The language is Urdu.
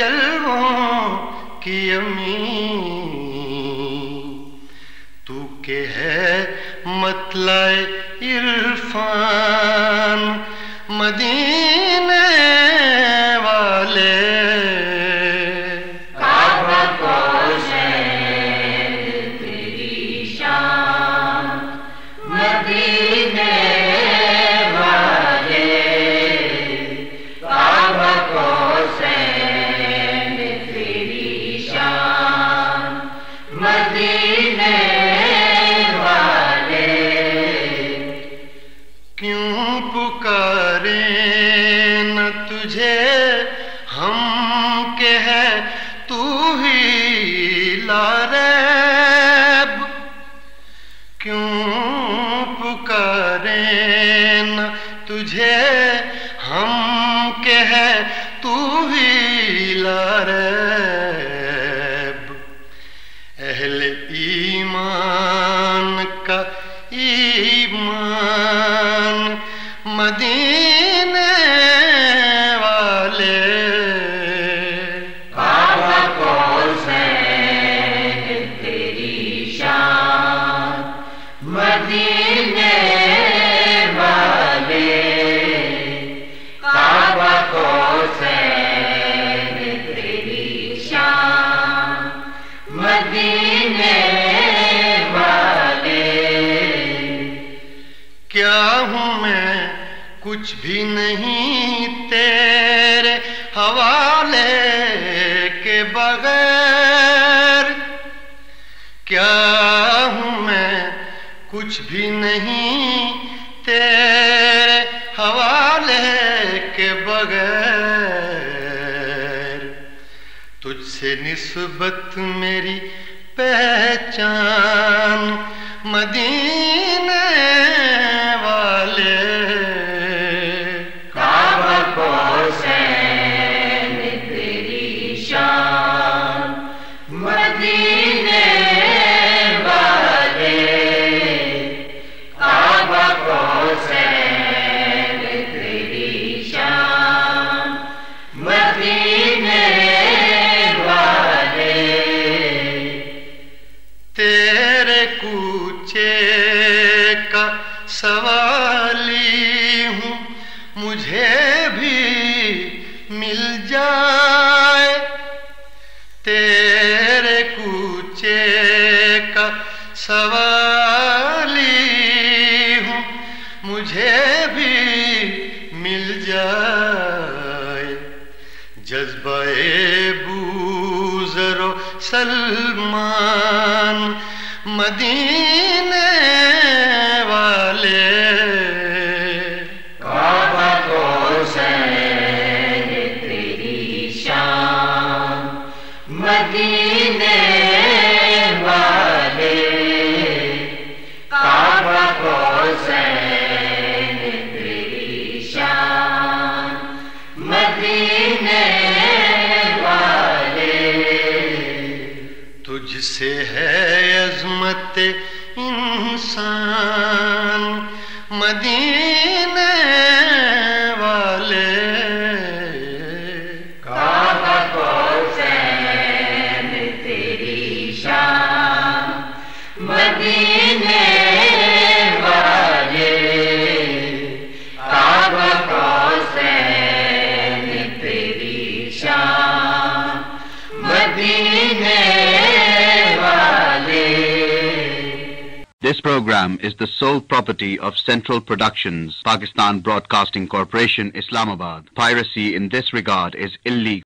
جلووں کی امین، تو کہ ہے مطلع عرفان مدینے والے، کعبہ کو شہر تیری شان مدینے والے، کعبہ کو شہر تیری شان مدینے والے، کیوں پکاریں نہ تجھے ہم کہ ہے تو ہی لا ریب، کیوں پکاریں نہ تجھے ہم کہ ہے تو ہی لا ریب، اہل ایمان کا ایمان مدینے والے، کعبہ کو شہر تیری شان مدینے والے، کعبہ کو شہر تیری شان مدینے والے، کیا ہوں میں کچھ بھی نہیں تیرے حوالے کے بغیر، کیا ہوں میں کچھ بھی نہیں تیرے حوالے کے بغیر، تجھ سے نسبت میری پہچان مدینے والے، کعبہ کو شہر تیری شان مدینے والے، کعبہ کو شہر تیری شان مدینے والے، تیرے کوچے کا سوالی ہوں، مجھے بھی مل جائے، تیرے کوچے کا سوالی ہوں، مجھے بھی مل جائے، جذبہ بوذر و سلمان مدینے والے، کعبہ کو شہر تیری شان مدینے والے، کعبہ کو شہر تیری شان مدینے والے، تجھ سے ہے عظمت انسان مدینے والے، کعبہ کو شہر تیری شان مدینے والے، کعبہ کو شہر تیری شان مدینے والے۔ This program is the sole property of Central Productions, Pakistan Broadcasting Corporation, Islamabad. Piracy in this regard is illegal.